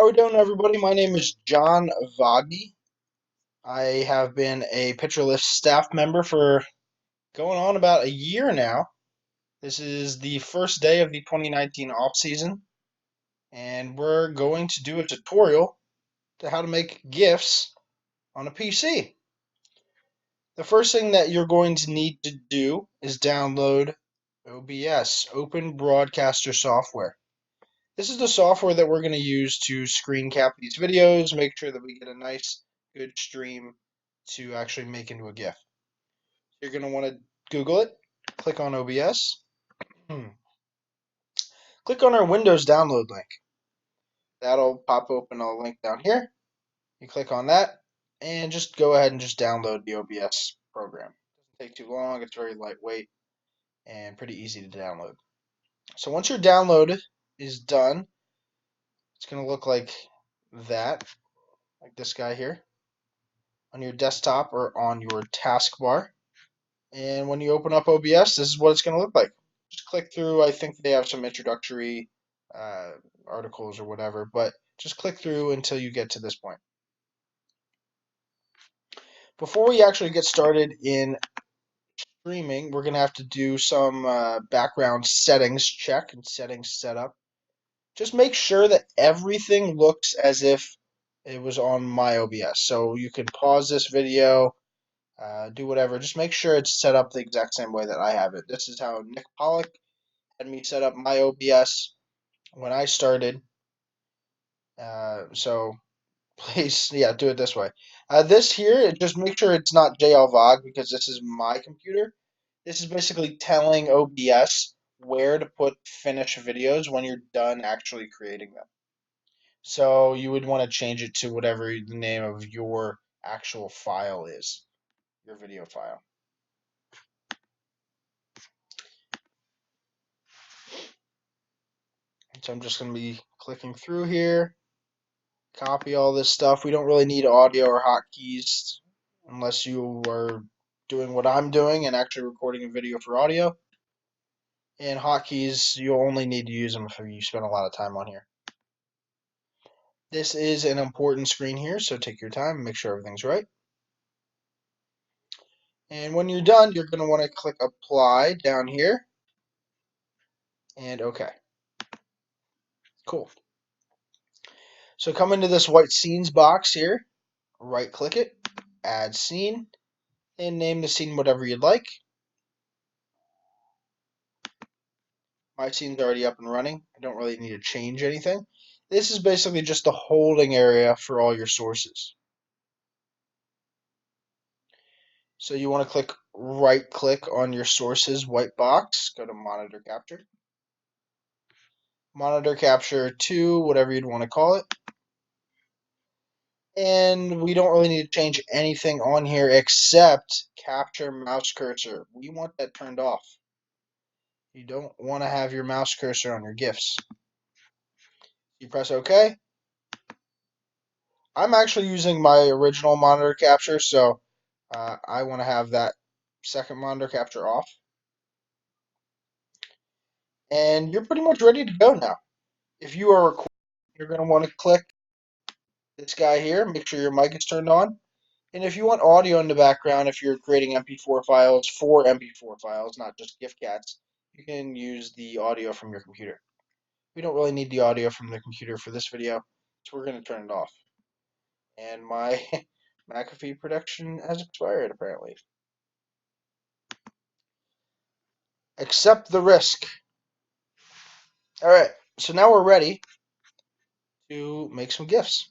How are we doing, everybody? My name is John Vaghi. I have been a Picturelist staff member for going on about a year now. This is the first day of the 2019 off season, and we're going to do a tutorial to how to make GIFs on a PC. The first thing that you're going to need to do is download OBS, Open Broadcaster Software. This is the software that we're going to use to screen cap these videos, make sure that we get a nice, good stream to actually make into a GIF. You're going to want to Google it, click on OBS, click on our Windows download link. That'll pop open a link down here. You click on that, and just go ahead and just download the OBS program. It doesn't take too long, it's very lightweight, and pretty easy to download. So once your download is done, it's going to look like that, like this guy here, on your desktop or on your taskbar. And when you open up OBS, this is what it's going to look like. Just click through. I think they have some introductory articles or whatever, but just click through until you get to this point. Before we actually get started in streaming, we're going to have to do some background settings check and settings setup. Just make sure that everything looks as if it was on my OBS. So you can pause this video, do whatever. Just make sure it's set up the exact same way that I have it. This is how Nick Pollock had me set up my OBS when I started. So please, yeah, do it this way. This here, just make sure it's not JLVOG because this is my computer. This is basically telling OBS where to put finish videos when you're done actually creating them. So you would want to change it to whatever the name of your actual file is, your video file. So I'm just going to be clicking through here, copy all this stuff. We don't really need audio or hotkeys unless you are doing what I'm doing and actually recording a video for audio. And hotkeys, you'll only need to use them if you spend a lot of time on here. This is an important screen here, so take your time and make sure everything's right. And when you're done, you're going to want to click Apply down here. And OK. Cool. So come into this white scenes box here, right click it, add scene, and name the scene whatever you'd like. My scene's already up and running. I don't really need to change anything. This is basically just the holding area for all your sources. So you want to right click on your sources white box, go to monitor capture. Monitor capture 2, whatever you'd want to call it. And we don't really need to change anything on here except capture mouse cursor. We want that turned off. You don't want to have your mouse cursor on your GIFs. You press OK. I'm actually using my original monitor capture, so I want to have that second monitor capture off. And you're pretty much ready to go now. If you are recording, you're going to want to click this guy here, make sure your mic is turned on. And if you want audio in the background, if you're creating MP4 files for MP4 files, not just GIF cats, you can use the audio from your computer. We don't really need the audio from the computer for this video, so we're going to turn it off. And my McAfee production has expired, apparently. Accept the risk. Alright, so now we're ready to make some GIFs.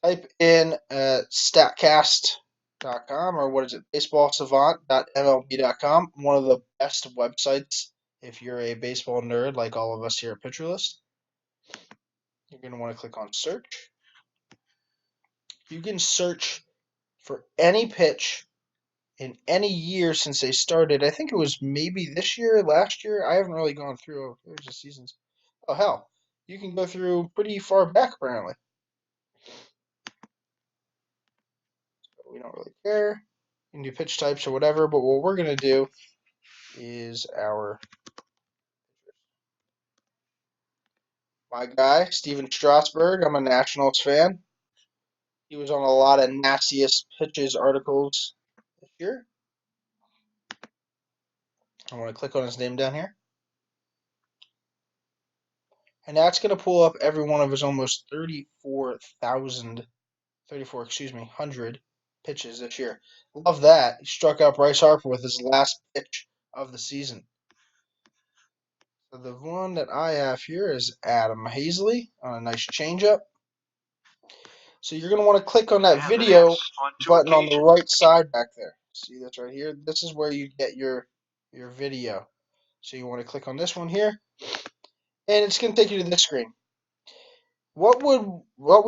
Type in statcast.com, or what is it, baseballsavant.mlb.com, one of the best websites if you're a baseball nerd like all of us here at Picturelist. You're going to want to click on search. You can search for any pitch in any year since they started. I think it was maybe this year, last year. I haven't really gone through. There's the seasons. Oh, hell. You can go through pretty far back, apparently. We don't really care. You can do pitch types or whatever, but what we're going to do is our My guy, Steven Strasburg. I'm a Nationals fan. He was on a lot of nastiest pitches articles this year. I want to click on his name down here. And that's going to pull up every one of his almost 100 pitches this year. Love that. He struck out Bryce Harper with his last pitch of the season. So the one that I have here is Adam Hazley on a nice changeup. So you're going to want to click on that video button on the right side back there. See this right here? This is where you get your video. So you want to click on this one here, and it's going to take you to this screen. What we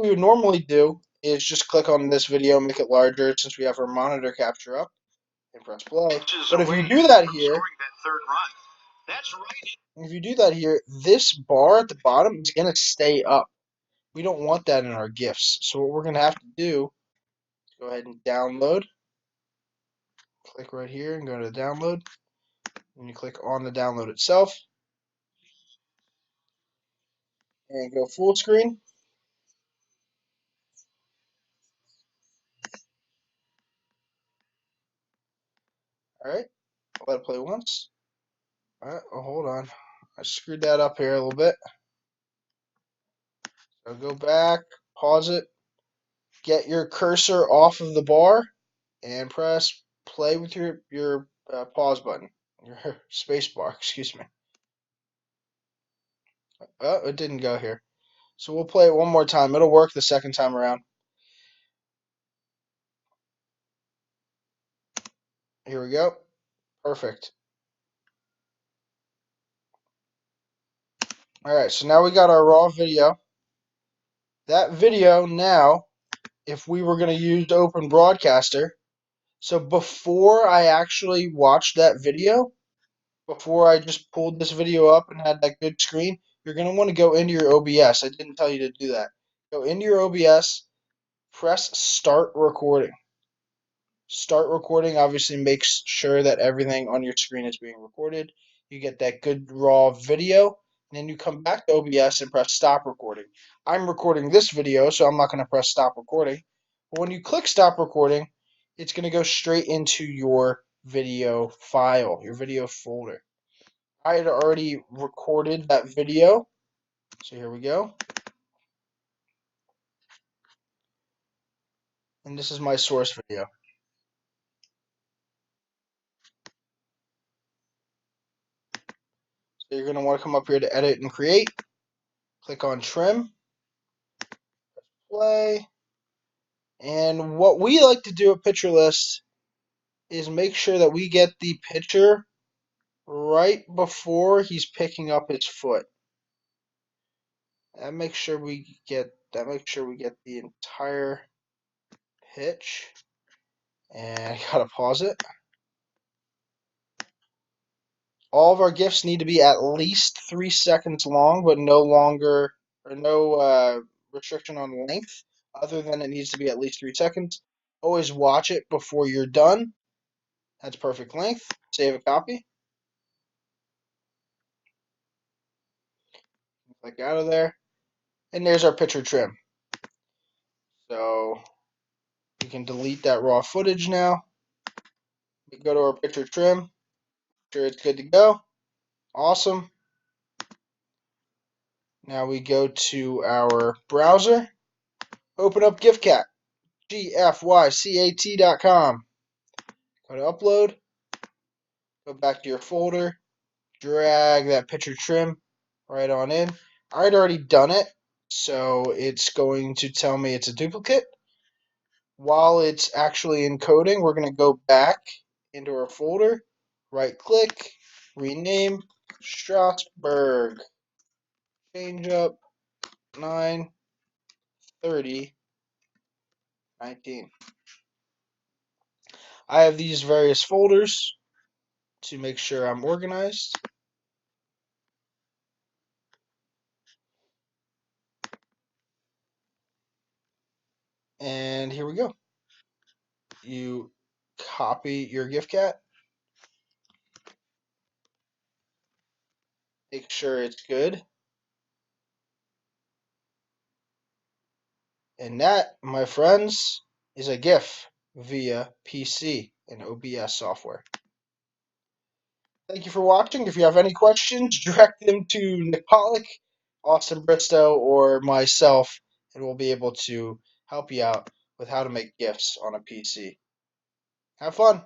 would normally do is just click on this video, make it larger since we have our monitor capture up, and press play. But if you do that here, this bar at the bottom is going to stay up. We don't want that in our GIFs. So what we're going to have to do is go ahead and download. Click right here and go to download. And you click on the download itself. And go full screen. Alright. Let it play once. Alright, oh, hold on. I screwed that up here a little bit. So go back, pause it, get your cursor off of the bar, and press play with your pause button, your space bar, excuse me. Oh, it didn't go here. So we'll play it one more time. It'll work the second time around. Here we go. Perfect. Alright, so now we got our raw video. That video now, if we were going to use Open Broadcaster, so before I actually watched that video, before I just pulled this video up and had that good screen, you're going to want to go into your OBS. I didn't tell you to do that. Go into your OBS, press start recording. Start recording obviously makes sure that everything on your screen is being recorded. You get that good raw video, and then you come back to OBS and press stop recording. I'm recording this video, so I'm not going to press stop recording. But when you click stop recording, it's going to go straight into your video file, your video folder. I had already recorded that video, so here we go. And this is my source video. So you're going to want to come up here to edit and create. Click on trim, play. And what we like to do at Pitcher List is make sure that we get the pitcher right before he's picking up his foot. That makes sure we get the entire pitch. And I gotta pause it. All of our GIFs need to be at least 3 seconds long, but no longer, or no restriction on length, other than it needs to be at least 3 seconds. Always watch it before you're done. That's perfect length. Save a copy. Click out of there. And there's our picture trim. So we can delete that raw footage now. We go to our picture trim. Make sure it's good to go. Awesome. Now we go to our browser. Open up GIFCAT. GFYCAT.com. Go to upload. Go back to your folder. Drag that picture trim right on in. I'd already done it, so it's going to tell me it's a duplicate. While it's actually encoding, we're going to go back into our folder, right click, rename, Strasburg, change up 9/30/19. I have these various folders to make sure I'm organized. And here we go. You copy your GIFCAT, make sure it's good. And that, my friends, is a GIF via PC and OBS software. Thank you for watching. If you have any questions, direct them to Nick Pollock, Austin Bristow, or myself, and we'll be able to help you out with how to make GIFs on a PC. Have fun!